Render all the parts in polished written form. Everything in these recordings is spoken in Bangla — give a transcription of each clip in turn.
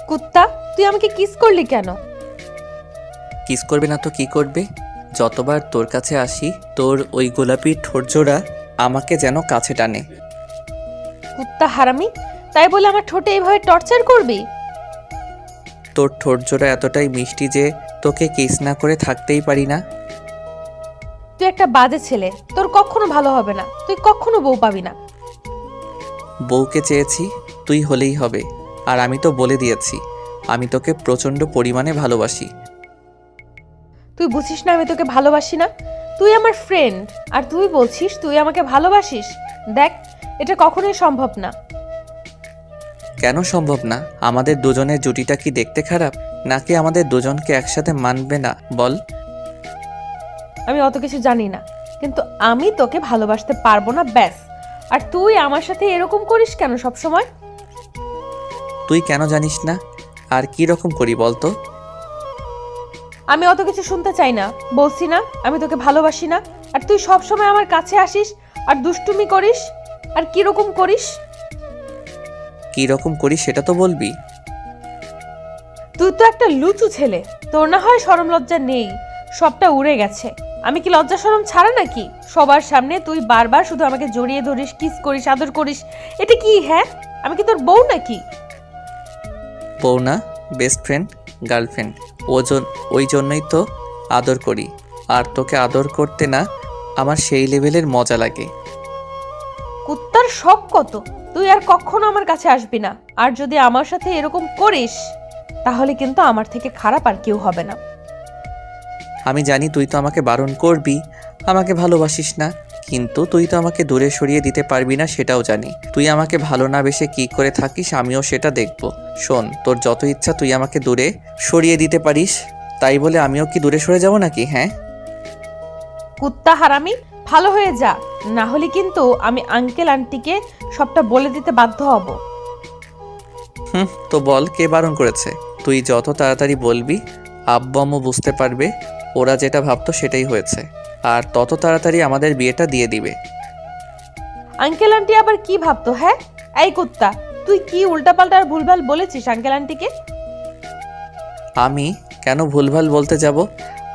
কুত্তা, তুই আমাকে কিস করলি কেন? কিস করবে না তো কি করবে? যতবার তোর কাছে আসি তোর ওই গোলাপি ঠোঁটজোড়া আমাকে যেন কাছে টানে। কুত্তা হারামি, তাই বলে আমার ঠোঁটে এইভাবে টর্চার করবি? তোর ঠোঁটজোড়া এতটাই মিষ্টি যে তোকে কিস না করে থাকতেই পারি না। তুই একটা বাজে ছেলে, তোর কখনো ভালো হবে না, তুই কখনো বউ পাবি না। বউকে চেয়েছি, তুই হলেই হবে। আর আমি তো বলে দিয়েছি আমি তোকে প্রচণ্ড পরিমাণে ভালোবাসি। তুই বুঝিস না আমি তোকে ভালোবাসি না? তুই আমার ফ্রেন্ড, আর তুই বলছিস তুই আমাকে ভালোবাসিস? দেখ, এটা কখনোই সম্ভব না। কেন সম্ভব না? আমাদের দুজনের জুটিটা কি দেখতে খারাপ, নাকি আমাদের দুজনকে একসাথে মানবে না বল? আমি অত কিছু জানি না, কিন্তু আমি তোকে ভালোবাসতে পারবো না, ব্যাস। আর তুই আমার সাথে এরকম করিস কেন সব সময়? তুই কেন জানিস না? আর কি রকম করি বলতো? আমি অত কিছু শুনতে চাই না, বলছি না আমি তোকে ভালোবাসি না। আর তুই সব সময় আমার কাছে আসিস আর দুষ্টুমি করিস। আর কি রকম করিস? কি রকম করি সেটা তো বলবি। তুই তো একটা লুচু ছেলে, তোর না হয় শরম লজ্জা নেই, সবটা উড়ে গেছে। আমি কি লজ্জা শরম ছাড়া নাকি? সবার সামনে তুই বারবার শুধু আমাকে জড়িয়ে ধরিস, কিস করিস, আদর করিস। এটা কি? হ্যাঁ, আমি কি তোর বউ নাকি? বউ না, বেস্ট ফ্রেন্ড, গার্লফ্রেন্ড। ওই জন্যই তো আদর করি। আর তোকে আদর করতে না আমার সেই লেভেলের মজা লাগে। কুত্তার শখ কত! তুই আর কখনো আমার কাছে আসবি না। আর যদি আমার সাথে এরকম করিস তাহলে কিন্তু আমার থেকে খারাপ আর কেউ হবে না। আমি জানি তুই তো আমাকে বারণ করবি, আমাকে ভালোবাসিস না, কিন্তু তুই তো আমাকে দূরে সরিয়ে দিতে পারবি না সেটাও জানি। তুই আমাকে ভালো না বেশে কি করে থাকিস আমিও সেটা দেখব। শোন, তোর যত ইচ্ছা তুই আমাকে দূরে সরিয়ে দিতে পারিস, তাই বলে আমিও কি দূরে সরে যাব নাকি? হ্যাঁ কুত্তা হারামি, ভালো হয়ে যা, না হলে কিন্তু আমি আঙ্কেল আন্টিকে সবটা বলে দিতে বাধ্য হব। তো বল, কে বারণ করেছে? তুই যত তাড়াতাড়ি বলবি আব্বু আম্মু বুঝতে পারবে ওরা যেটা ভাবতো সেটাই হয়েছে, আর তত তাড়াতাড়ি আমাদের বিয়েটা দিয়ে দিবে। আঙ্কেল আন্টি আবার কি ভাবতো? হ্যাঁ, এই কুত্তা, তুই কি উল্টাপাল্টা আর ভুলভাল বলেছিস আঙ্কেল আন্টিকে? আমি কেন ভুলভাল বলতে যাব?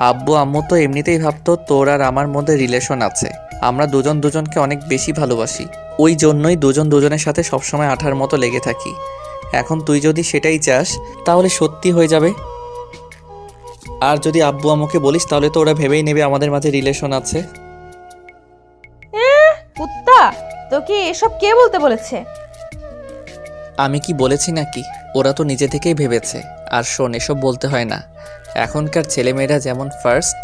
আব্বু আম্মু তো এমনিতেই ভাবতো তোর আর আমার মধ্যে রিলেশন আছে, আমরা দুজন দুজনকে অনেক বেশি ভালোবাসি। ওই জন্যই দুজন দুজনের সাথে সবসময় আঠার মতো লেগে থাকি। এখন তুই যদি সেটাই চাস তাহলে সত্যি হয়ে যাবে। আর যদি আব্বু আম্মুকে বলিস তাহলে তো ওরা ভেবেই নেবে আমাদের মাঝে রিলেশন আছে। কুত্তা, তোকে এসব কে বলতে বলেছে? আমি কি বলেছি নাকি? ওরা তো নিজে থেকেই ভেবেছে। আর শোন, এসব বলতে হয় না। এখনকার ছেলেমেয়েরা যেমন ফার্স্ট,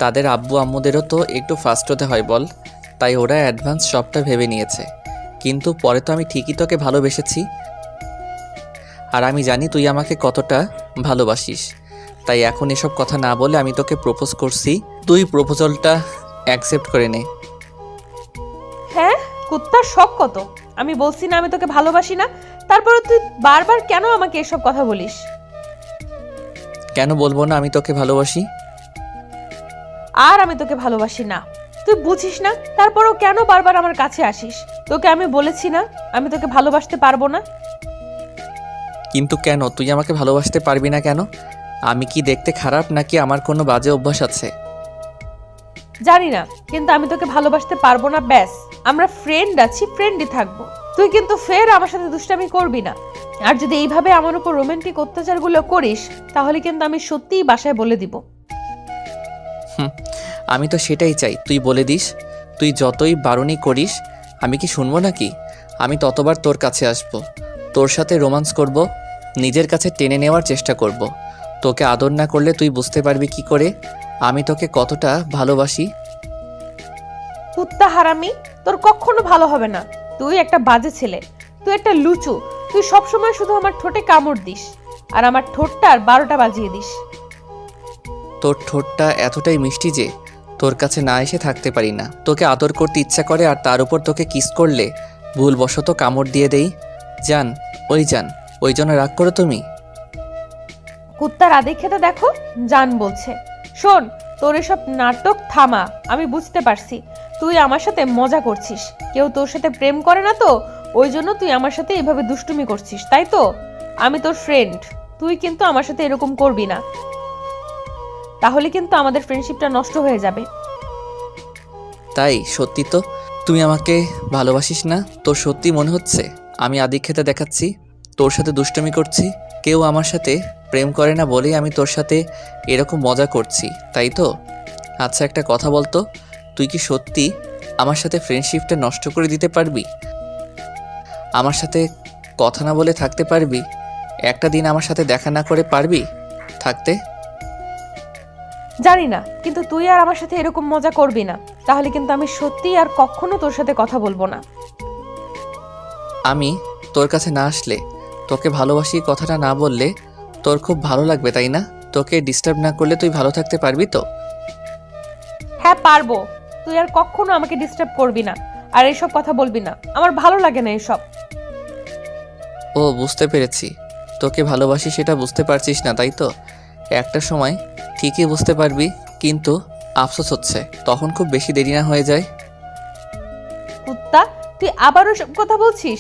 তাদের আব্বু আম্মুদেরও তো একটু ফার্স্ট হতে হয় বল। তাই ওরা অ্যাডভান্স সবটা ভেবে নিয়েছে, কিন্তু পরে তো আমি ঠিকই তোকে ভালোবেসেছি। আর আমি জানি তুই আমাকে কতটা ভালোবাসিস। তাই এখন এসব কথা না বলে আমি তোকে প্রপোজ করছি, তুই প্রপোজালটা অ্যাকসেপ্ট করে নে। হ্যাঁ, কুত্তার শখ কত! আমি বলছি না আমি তোকে ভালোবাসি না, তারপরে তুই বারবার কেন আমাকে এসব কথা বলিস? কেন বলবো না আমি তোকে ভালোবাসি? আর আমি তোকে ভালোবাসি না, তুই বুঝিস না, তারপরেও কেন বারবার আমার কাছে আসিস? তোকে আমি বলেছি না আমি তোকে ভালোবাসতে পারবো না? কিন্তু কেন তুই আমাকে ভালোবাসতে পারবি না কেন? আমি কি দেখতে খারাপ, নাকি আমার কোনো বাজে অভ্যাস আছে? জানি না, কিন্তু আমি তোকে ভালোবাসতে পারবো না, ব্যাস। আমরা ফ্রেন্ড আছি, ফ্রেন্ডই থাকবো। তুই কিন্তু ফের আমার সাথে দুষ্টামি করবি না। আর যদি এইভাবে আমার উপর রোমান্টিক অত্যাচারগুলো করিস তাহলে কিন্তু আমি সত্যিই বাসায় বলে দিব। আমি তো সেটাই চাই, তুই বলে দিস। তুই যতই বারণই করিস আমি কি শুনবো নাকি? আমি ততবার তোর কাছে আসব, তোর সাথে রোমান্স করব, নিজের কাছে টেনে নেওয়ার চেষ্টা করব। তোকে আদর না করলে তুই বুঝতে পারবি কি করে আমি তোকে কতটা ভালোবাসি। কুত্তা হারামি, তোর কখনো ভালো হবে না। তুই একটা বাজে ছেলে, তুই একটা লুচু। তুই সবসময় শুধু আমার ঠোঁটে কামড় দিস আর আমার ঠোঁটটার 12টা বাজিয়ে দিস। তোর ঠোঁটটা এতটাই মিষ্টি যে তোর কাছে না এসে থাকতে পারি না। তোকে আদর করতে ইচ্ছা করে, আর তার উপর তোকে কিস করলে ভুলবশত কামড় দিয়ে দেই। জান, ওই জন্য রাগ করো তুমি? কুত্তার আদেক খেতে দেখো, জান বলছে। শোন, তোর এসব নাটক থামা। আমি বুঝতে পারছি তুই আমার সাথে মজা করছিস। কেউ তোর সাথে প্রেম করে না তো ওই জন্য তুই আমার সাথে এভাবে দুষ্টুমি করছিস, তাই তো? আমি তোর ফ্রেন্ড, তুই কিন্তু আমার সাথে এরকম করবি না, তাহলে কিন্তু আমাদের ফ্রেন্ডশিপটা নষ্ট হয়ে যাবে। তাই সত্যি তো তুমি আমাকে ভালোবাসিস না? তোর সত্যি মনে হচ্ছে আমি আদিক্ষেতা দেখাচ্ছি, তোর সাথে দুষ্টুমি করছি? কেউ আমার সাথে প্রেম করে না বলেই আমি তোর সাথে এরকম মজা করছি, তাই তো? আচ্ছা একটা কথা বলতো, তুই কি সত্যি আমার সাথে ফ্রেন্ডশিপটা নষ্ট করে দিতে পারবি? আমার সাথে কথা না বলে থাকতে পারবি? একটা দিন আমার সাথে দেখা না করে পারবি থাকতে? জানি না, কিন্তু তুই আর আমার সাথে এরকম মজা করবি না, তাহলে কিন্তু আমি সত্যি আর কখনো তোর সাথে কথা বলবো না। আমি তোর কাছে না আসলে, তোকে ভালোবাসি কথাটা না বললে তোর খুব ভালো লাগবে তাই না? তোকে ডিস্টার্ব না করলে তুই ভালো থাকতে পারবি তো? হ্যাঁ পারবো, তুই আর কখনো আমাকে ডিস্টার্ব করবি না, আর এইসব কথা বলবি না, আমার ভালো লাগে না এসব। ও বুঝতে পেরেছি, তোকে ভালোবাসি সেটা বুঝতে পারছিস না তাই তো? একটা সময় ঠিকই বুঝতে পারবি, কিন্তু আফসোস হচ্ছে তখন খুব বেশি দেরি না হয়ে যায়। কুত্তা, তুই আবারও সব কথা বলছিস?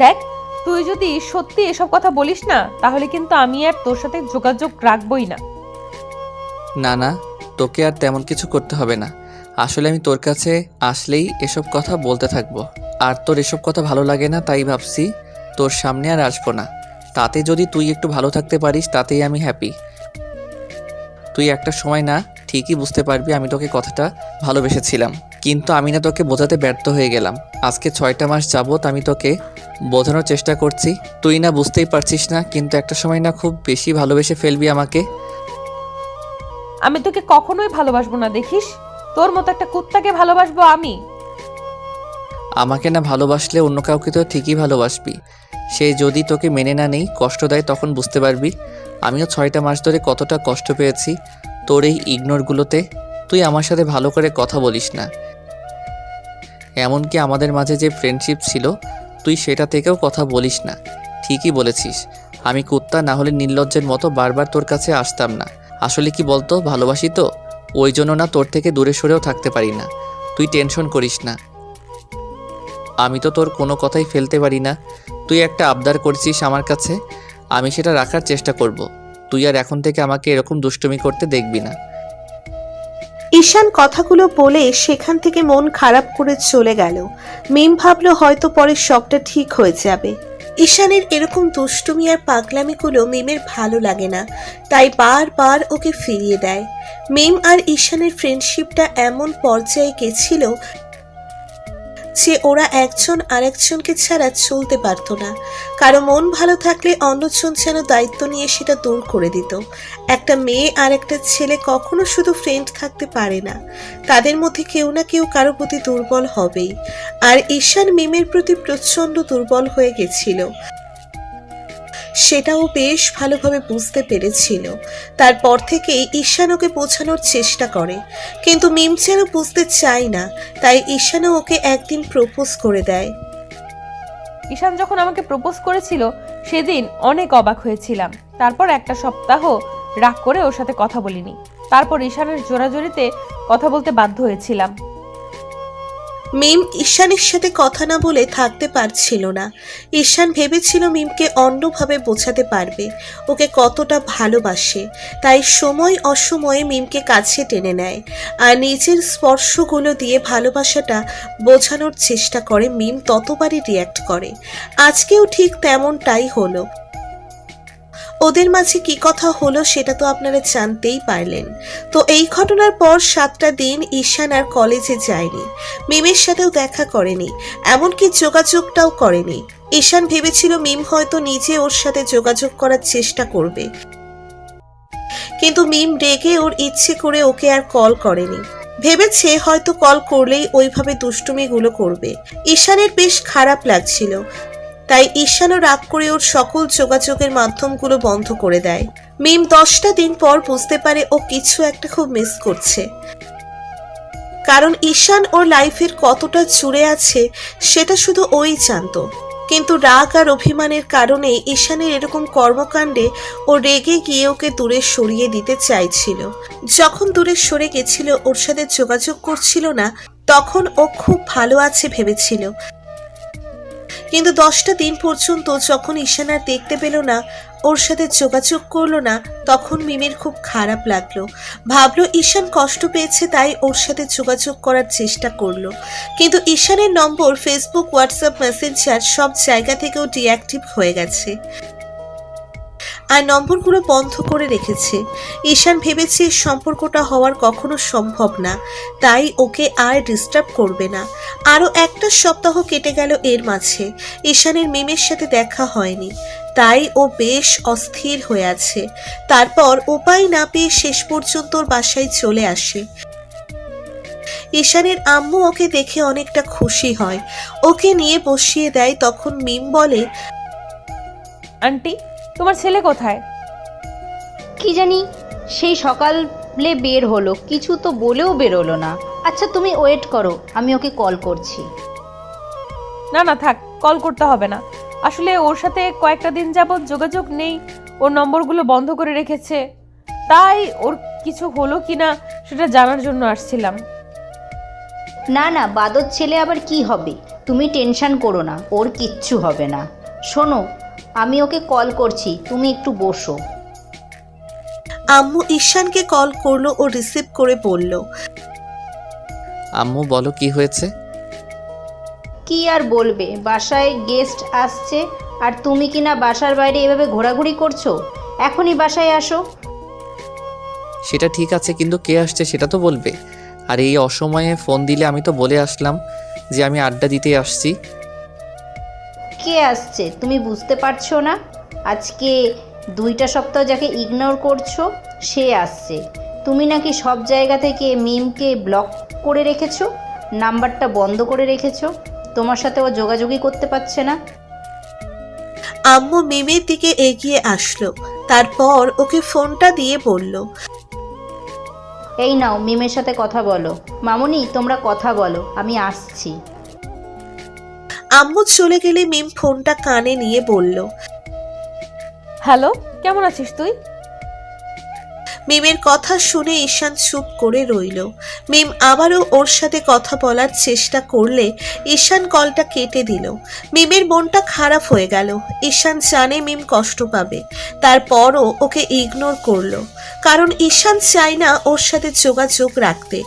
দেখ, তুই যদি সত্যি এসব কথা বলিস না, তাহলে কিন্তু আমি আর তোর সাথে যোগাযোগ রাখবই না। না না, তোকে আর তেমন কিছু করতে হবে না। আসলে আমি তোর কাছে আসলেই এসব কথা বলতে থাকবো, আর তোর এসব কথা ভালো লাগে না, তাই ভাবছি তোর সামনে আর আসবো না। তাতে যদি তুই একটু ভালো থাকতে পারিস তাতেই আমি হ্যাপি। তুই একটা সময় না ঠিকই বুঝতে পারবি আমি তোকে কথাটা ভালোবেসেছিলাম, কিন্তু আমি না তোকে বোঝাতে ব্যর্থ হয়ে গেলাম। আজকে 6টা মাস যাবত আমি তোকে বোঝানোর চেষ্টা করছি, তুই না বুঝতেই পারছিস না, কিন্তু একটা সময় না খুব বেশি ভালোবেসে ফেলবি আমাকে। আমি তোকে কখনোই ভালোবাসবো না, দেখিস? তোর মতো একটা কুত্তাকে ভালোবাসবো আমি? আমাকে না ভালোবাসলে অন্য কাউকে তো ঠিকই ভালোবাসবি। সে যদি তোকে মেনে না নেই, কষ্ট দেয়, তখন বুঝতে পারবি। আমিও 6টা মাস ধরে কতটা কষ্ট পেয়েছি তোর এই ইগনোরগুলোতে। তুই আমার সাথে ভালো করে কথা বলিস না, এমনকি আমাদের মাঝে যে ফ্রেন্ডশিপ ছিল তুই সেটা থেকেও কথা বলিস না। ঠিকই বলেছিস, আমি কুত্তা না হলে নির্লজ্জের মতো বারবার তোর কাছে আসতাম না। আসলে কি বলতো, ভালোবাসি তো, ওই জন্য না তোর থেকে দূরে সরেও থাকতে পারি না। তুই টেনশন করিস না, আমি তো তোর কোনো কথাই ফেলতে পারি না। তুই একটা আবদার করছিস আমার কাছে, আমি সেটা রাখার চেষ্টা করব। তুই আর এখন থেকে আমাকে এরকম দুষ্টুমি করতে দেখবি না। ঈশান কথাগুলো বলে সেখান থেকে মন খারাপ করে চলে গেল। মিম ভাবলো হয়তো পরে সবটা ঠিক হয়ে যাবে। ঈশানের এরকম দুষ্টুমি আর পাগলামিগুলো মিমের ভালো লাগে না, তাই বারবার ওকে ফিরিয়ে দেয়। মিম আর ঈশানের ফ্রেন্ডশিপটা এমন পর্যায়ে গেছিল যে ওরা একজন আরেকজনকে ছাড়া চলতে পারতো না। কারো মন ভালো থাকলে অন্যজন যেন দায়িত্ব নিয়ে সেটা দূর করে দিত। একটা মেয়ে আর একটা ছেলে কখনো শুধু ফ্রেন্ড থাকতে পারে না, তাদের মধ্যে কেউ না কেউ কারো প্রতি দুর্বল হবেই। আর ঈশান মিমের প্রতি প্রচন্ড দুর্বল হয়ে গেছিল, সেটাও বেশ ভালোভাবে বুঝতে পেরেছিল। তারপর থেকেই ঈশান ওকে বোঝানোর চেষ্টা করে, কিন্তু মিম যেন বুঝতে চায় না, তাই ঈশানও ওকে একদিন প্রপোজ করে দেয়। ঈশান যখন আমাকে প্রপোজ করেছিল সেদিন অনেক অবাক হয়েছিলাম। তারপর একটা সপ্তাহ রাগ করে ওর সাথে কথা বলিনি। তারপর ঈশানের জোরাজোরিতে কথা বলতে বাধ্য হয়েছিলাম। মিম ঈশানের সাথে কথা না বলে থাকতে পারছিল না। ঈশান ভেবেছিল মিমকে অন্যভাবে বোঝাতে পারবে ওকে কতটা ভালোবাসে, তাই সময় অসময়ে মিমকে কাছে টেনে নেয় আর নিজের স্পর্শগুলো দিয়ে ভালোবাসাটা বোঝানোর চেষ্টা করে। মিম ততবারই রিয়্যাক্ট করে। আজকেও ঠিক তেমনটাই হলো। ওদের মাঝে কি কথা হলো সেটা তো আপনারা জানতেই পারলেন। তো এই ঘটনার পর 7টা দিন ঈশান আর কলেজে যায়নি, মিমের সাথেও দেখা করেনি, এমনকি যোগাযোগটাও করেনি। ঈশান ভেবেছিল মিম হয়তো নিজে ওর সাথে যোগাযোগ করার চেষ্টা করবে, কিন্তু মিম রেগে ওর ইচ্ছে করে ওকে আর কল করেনি। ভেবেছে হয়তো কল করলেই ওইভাবে দুষ্টুমিগুলো করবে। ঈশানের বেশ খারাপ লাগছিল, তাই ঈশানও রাগ করে ওর সকল যোগাযোগের মাধ্যমগুলো বন্ধ করে দেয়। মিম 10টা দিন পর বুঝতে পারে ও কিছু একটা খুব মিস করছে, কারণ ঈশান ওর লাইফের কতটা জুড়ে আছে সেটা শুধু ওই জানতো। কিন্তু রাগ আর অভিমানের কারণে ঈশানের এরকম কর্মকাণ্ডে ও রেগে গিয়ে ওকে দূরে সরিয়ে দিতে চাইছিল। যখন দূরে সরে গেছিল, ওর সাথে যোগাযোগ করছিল না, তখন ও খুব ভালো আছে ভেবেছিল। কিন্তু 10টা দিন পর্যন্ত যখন ঈশান আর দেখতে পেল না, ওর সাথে যোগাযোগ করলো না, তখন মিমের খুব খারাপ লাগলো। ভাবলো ঈশান কষ্ট পেয়েছে, তাই ওর সাথে যোগাযোগ করার চেষ্টা করলো। কিন্তু ঈশানের নম্বর ফেসবুক, হোয়াটসঅ্যাপ, মেসেঞ্জার সব জায়গা থেকেও ডিঅ্যাক্টিভ হয়ে গেছে আর নম্বরগুলো বন্ধ করে রেখেছে। ঈশান ভেবেছে সম্পর্কটা হওয়ার কখনো সম্ভব না, তাই ওকে আর ডিস্টার্ব করবে না। আরও একটা সপ্তাহ কেটে গেল এর মাঝে। ঈশানের মিমের সাথে দেখা হয়নি, তাই ও বেশ অস্থির হয়ে আছে। তারপর উপায় না পেয়ে শেষ পর্যন্ত ওর বাসায় চলে আসে। ঈশানের আম্মু ওকে দেখে অনেকটা খুশি হয়, ওকে নিয়ে বসিয়ে দেয়। তখন মিম বলে, আন্টি, তোমার ছেলে কোথায়? কি জানি, সেই সকালে বের হলো, কিছু তো বলেও বেরোলো না। আচ্ছা তুমি ওয়েট করো, আমি ওকে কল করছি। না না থাক, কল করতে হবে না। আসলে ওর সাথে কয়েকটা দিন যাবৎ যোগাযোগ নেই, ওর নম্বরগুলো বন্ধ করে রেখেছে, তাই ওর কিছু হলো কিনা সেটা জানার জন্য আসছিলাম। না না, বাদর ছেলে আবার কি হবে, তুমি টেনশন করো না, ওর কিচ্ছু হবে না। শোনো, আমি ওকে কল করছি, তুমি একটু বসো। আম্মু ঈশানকে কল করলো, ও রিসিভ করে বলল, আম্মু বলো কি হয়েছে? কি আর বলবে, বাসায় গেস্ট আসছে আর তুমি কিনা বাসার বাইরে এভাবে ঘোরাঘুরি করছো। এখনই বাসায় আসো। সেটা ঠিক আছে, কিন্তু কে আসছে সেটা তো বলবে। আর এই অসময়ে ফোন দিলে আমি তো বলে আসলাম যে আমি আড্ডা দিতে আসছি। কে আসছে তুমি বুঝতে পারছো না? আজকে 2টা সপ্তাহ যাকে ইগনোর করছো সে আসছে। তুমি নাকি সব জায়গা থেকে মিমকে ব্লক করে রেখেছো, নাম্বারটা বন্ধ করে রেখেছো, তোমার সাথে ও যোগাযোগই করতে পারছে না। আম্মু মিমের দিকে এগিয়ে আসলো, তারপর ওকে ফোনটা দিয়ে বলল, এই নাও, মিমের সাথে কথা বলো। মামুনি তোমরা কথা বলো, আমি আসছি। আম্মু চলে গেলে মিম ফোনটা কানে নিয়ে বলল, হ্যালো, কেমন আছিস তুই? মিমের কথা শুনে ঈশান চুপ করে রইল। মিম আবারও ওর সাথে কথা বলার চেষ্টা করলে ঈশান কলটা কেটে দিল। মিমের মনটা খারাপ হয়ে গেল। ঈশান জানে মিম কষ্ট পাবে, তারপরও ওকে ইগনোর করলো, কারণ ঈশান চায় না ওর সাথে যোগাযোগ রাখতে।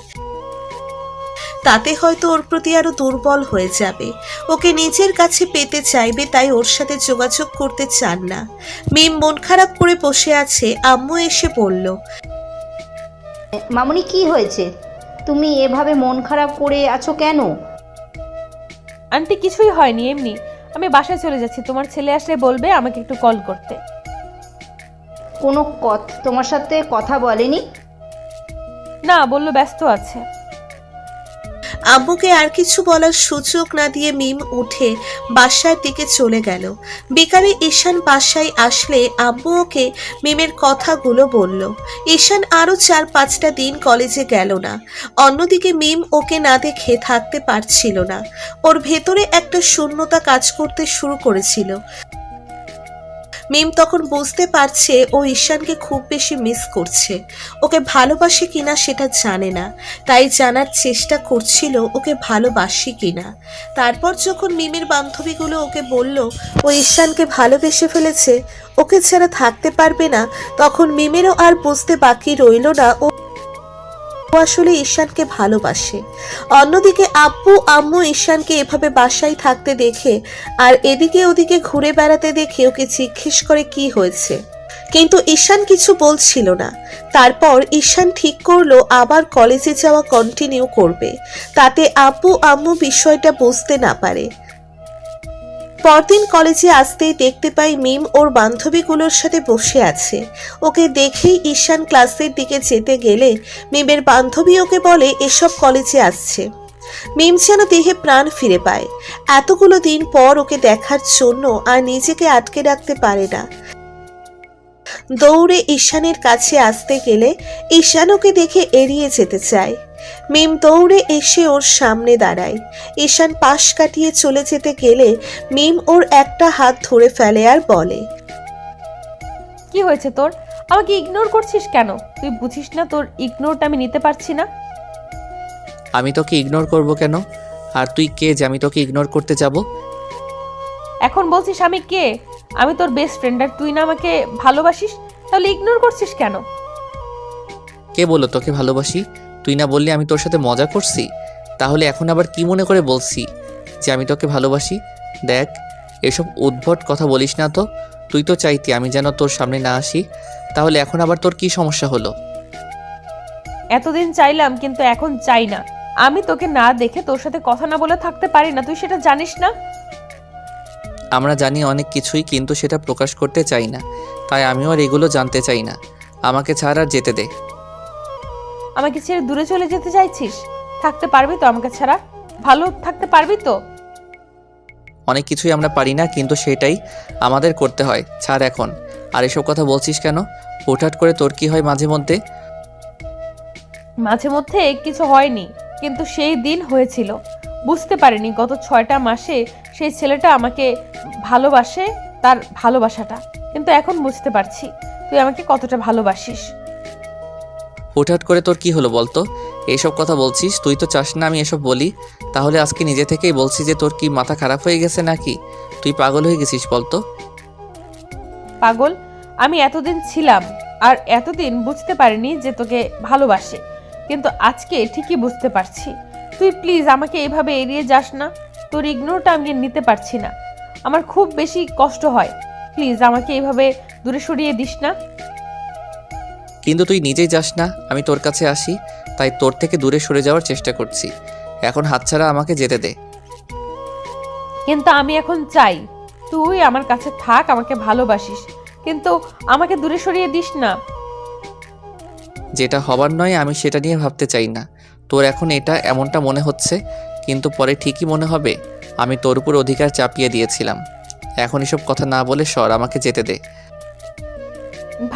তাতে হয়তো ওর প্রতি আরো দুর্বল হয়ে যাবে, ওকে নিজের কাছে পেতে চাইবে, তাই ওর সাথে যোগাযোগ করতে চান না। মিম মন খারাপ করে বসে আছে। আম্মু এসে বলল, মামুনি কি হয়েছে, তুমি এভাবে মন খারাপ করে আছো কেন? আন্টি কিছুই হয়নি, এমনি। আমি বাসায় চলে যাচ্ছি, তোমার ছেলে আসলে বলবে আমাকে একটু কল করতে। কোনো তোমার সাথে কথা বলেনি? না, বললো ব্যস্ত আছে। আম্মুকে আর কিছু বলার সুযোগ না দিয়ে মিম উঠে বাসার দিকে চলে গেল। বিকালে ঈশান বাসায় আসলে আম্মু ওকে মিমের কথাগুলো বলল। ঈশান আরও 4-5টা দিন কলেজে গেল না। অন্যদিকে মিম ওকে না দেখে থাকতে পারছিল না। ওর ভেতরে একটা শূন্যতা কাজ করতে শুরু করেছিল। মিম তখন বুঝতে পারছে ও ঈশানকে খুব বেশি মিস করছে। ওকে ভালোবাসে কিনা সেটা জানে না, তাই জানার চেষ্টা করছিল ওকে ভালোবাসি কিনা। তারপর যখন মিমের বান্ধবীগুলো ওকে বলল ও ঈশানকে ভালোবেসে ফেলেছে, ওকে ছাড়া থাকতে পারবে না, তখন মিমেরও আর বুঝতে বাকি রইল না ও আসলে ঈশানকে ভালোবাসে। অন্যদিকে আব্বু আম্মু ঈশানকে এভাবে বাসায় থাকতে দেখে আর এদিকে ওদিকে ঘুরে বেড়াতে দেখে ওকে জিজ্ঞেস করে কি হয়েছে, কিন্তু ঈশান কিছু বলছিল না। তারপর ঈশান ঠিক করলো আবার কলেজে যাওয়া কন্টিনিউ করবে, তাতে আব্বু আম্মু বিষয়টা বুঝতে না পারে। পরদিন কলেজে আসতেই দেখতে পাই মিম ওর বান্ধবীগুলোর সাথে বসে আছে। ওকে দেখেই ঈশান ক্লাসের দিকে যেতে গেলে মিমের বান্ধবী ওকে বলে এসব কলেজে আসছে। মিম যেন দেহে প্রাণ ফিরে পায়। এতগুলো দিন পর ওকে দেখার জন্য আর নিজেকে আটকে রাখতে পারে না। দৌড়ে ঈশানের কাছে আসতে গেলে ঈশান ওকে দেখে এড়িয়ে যেতে চায়। মিম দৌড়ে এসে ওর সামনে দাঁড়ায়। ঈশান পাশ কাটিয়ে চলে যেতে গেলে মিম ওর একটা হাত ধরে ফেলে আর বলে, কি হয়েছে তোর? আমাকে ইগনোর করছিস কেন? তুই বুঝিস না তোর ইগনোরটা আমি নিতে পারছি না? আমি তোকে ইগনোর করব কেন? আর তুই কে যে আমি তোকে ইগনোর করতে যাব? এখন বলছিস আমি কে? আমি তোর বেস্ট ফ্রেন্ড, আর তুই না আমাকে ভালোবাসিস, তাহলে ইগনোর করছিস কেন? কে বললো তোকে ভালোবাসি? তুই না বললি আমি তোর সাথে মজা করছি? তাহলে এখন আবার কি মনে করে বলছি যে আমি তোকে ভালোবাসি? দেখ, এসব উদ্ভট কথা বলিস না তো। তুই তো চাইতি আমি যেন তোর সামনে না আসি, তাহলে এখন আবার তোর কি সমস্যা হলো? এতদিন চাইলাম কিন্তু এখন চাই না। আমি তোকে না দেখে তোর সাথে কথা না বলে থাকতে পারি না, তুই সেটা জানিস না? আমরা জানি অনেক কিছুই, কিন্তু সেটা প্রকাশ করতে চাই না, তাই আমিও আর এগুলো জানতে চাই না। আমাকে ছাড় আর যেতে দে। আমাকে ছেড়ে দূরে চলে যেতে চাইছিস? থাকতে পারবি তো আমাকে ছাড়া? ভালো থাকতে পারবি তো? অনেক কিছুই আমরা পারি না, কিন্তু সেটাই আমাদের করতে হয়। ছাড় এখন। আর এসব কথা বলছিস কেন? হুটহাট করে তোর কি হয় মাঝে মধ্যে? মাঝে মধ্যে কিছু হয়নি, কিন্তু সেই দিন হয়েছিল। বুঝতে পারিনি গত 6টা মাসে সেই ছেলেটা আমাকে ভালোবাসে, তার ভালোবাসাটা। কিন্তু এখন বুঝতে পারছি তুই আমাকে কতটা ভালোবাসিস। হুটহাট করে তোর কি হলো বলতো? এইসব কথা বলছিস, তুই তো চাস না আমি এসব বলি। তাহলে আজকে নিজে থেকেই বলছি যে তোর কি মাথা খারাপ হয়ে গেছে নাকি? তুই পাগল হয়ে গেছিস বলতো? পাগল? আমি এতদিন ছিলাম, আর এতদিন বুঝতে পারিনি যে তোকে ভালোবাসে, কিন্তু আজকে ঠিকই বুঝতে পারছি। তুই প্লিজ আমাকে এভাবে এড়িয়ে যাস না। তোর ইগনোরটা আমি নিতে পারছি না, আমার খুব বেশি কষ্ট হয়। প্লিজ আমাকে এইভাবে দূরে সরিয়ে দিস না। কিন্তু তুই নিজেই যাস না আমি তোর কাছে আসি, তাই তোর থেকে দূরে সরে যাওয়ার চেষ্টা করছি। এখন হাতছাড়া, আমাকে যেতে দে। কিন্তু আমি এখন চাই তুই আমার কাছে থাক, আমাকে ভালোবাসিস, কিন্তু আমাকে দূরে সরিয়ে দিস না। যেটা হবার নয় আমি সেটা নিয়ে ভাবতে চাই না। তোর এখন এটা এমনটা মনে হচ্ছে, কিন্তু পরে ঠিকই মনে হবে আমি তোর উপর অধিকার চাপিয়ে দিয়েছিলাম। এখন এসব কথা না বলে সর, আমাকে যেতে দে।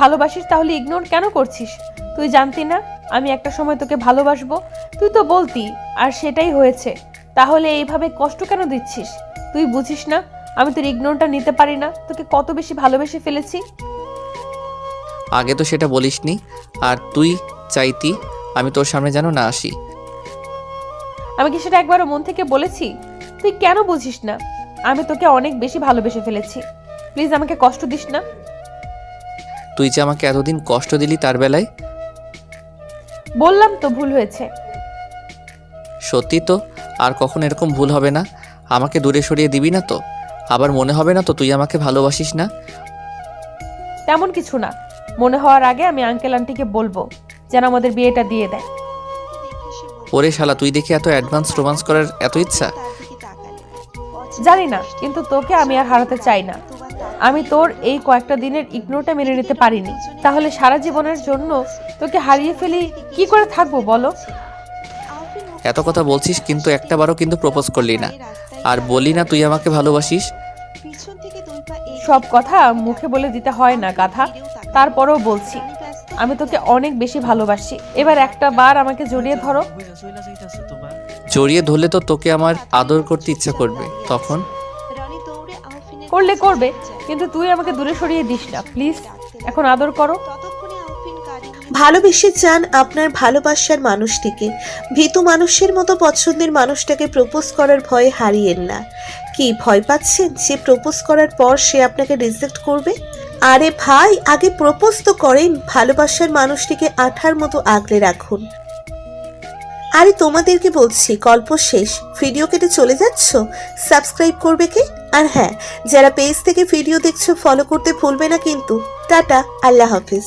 ভালোবাসিস তাহলে ইগনোর কেন করছিস? তুই জানতি না আমি একটা সময় তোকে ভালোবাসবো? তুই তো বলতি, আর সেটাই হয়েছে। তাহলে এইভাবে কষ্ট কেন দিচ্ছিস? তুই বুঝিস না আমি তোর ইগনোরটা নিতে পারি না, তোকে কত বেশি ভালোবেসে ফেলেছি। আগে তো সেটা বলিসনি, আর তুই চাইতি আমি তোর সামনে যেন না আসি। আমি কি সেটা একবারও মন থেকে বলেছি? তুই কেন বুঝিস না? আমি তোকে অনেক বেশি ভালোবেসে ফেলেছি। প্লিজ আমাকে কষ্ট দিস না। তুই যে আমাকে এতদিন কষ্ট দিলি তার বেলায়। বললাম তো ভুল হয়েছে। সত্যি তো? আর কখন এরকম ভুল হবে না? আমাকে দূরে সরিয়ে দিবি না তো? আবার মনে হবে না তো তুই আমাকে ভালোবাসিস না? তেমন কিছু না। মনে হওয়ার আগে আমি আঙ্কেল আন্টিকে বলবো যেন আমাদের বিয়েটা দিয়ে দেয়। ওরে শালা, তুই দেখি এত অ্যাডভান্স রোমান্স করার এত ইচ্ছা? জানি না, কিন্তু তোকে আমি আর হারাতে চাই না। আমি তোর এই কয়েকটা দিনের ইগনোরটা মেনে নিতে পারিনি, তাহলে সারা জীবনের জন্য তোকে হারিয়ে ফেলি কি করে থাকবো বলো? এত কথা বলছিস, কিন্তু একটাবারও কিন্তু প্রপোজ করলি না, আর বললি না তুই আমাকে ভালোবাসিস। সব কথা মুখে বলে দিতে হয় না গাধা। তারপরেও বলছি আমি তোকে অনেক বেশি ভালোবাসি। এবার একটা বার আমাকে জড়িয়ে ধরো। জড়িয়ে ধরলে তো তোকে আমার আদর করতে ইচ্ছা করবে, তখন করলে করবে, কিন্তু তুই আমাকে দূরে সরিয়ে দিস না প্লিজ। এখন আদর করো। ভালোবেসে চান আপনার ভালোবাসার মানুষটিকে, ভীতু মানুষের মতো পছন্দের মানুষটাকে প্রপোজ করার ভয়ে হারিয়েন না। কি ভয় পাচ্ছেন যে প্রপোজ করার পর সে আপনাকে রিজেক্ট করবে? আরে ভাই, আগে প্রপোজ তো করেন। ভালোবাসার মানুষটিকে আঠার মতো আগলে রাখুন। আরে তোমাদেরকে বলছি, গল্প শেষ। ভিডিও কেটে চলে যাচ্ছ? সাবস্ক্রাইব করবে কে? আর হ্যাঁ, যারা পেজ থেকে ভিডিও দেখছো ফলো করতে ভুলবে না কিন্তু। টাটা, আল্লাহ হাফিজ।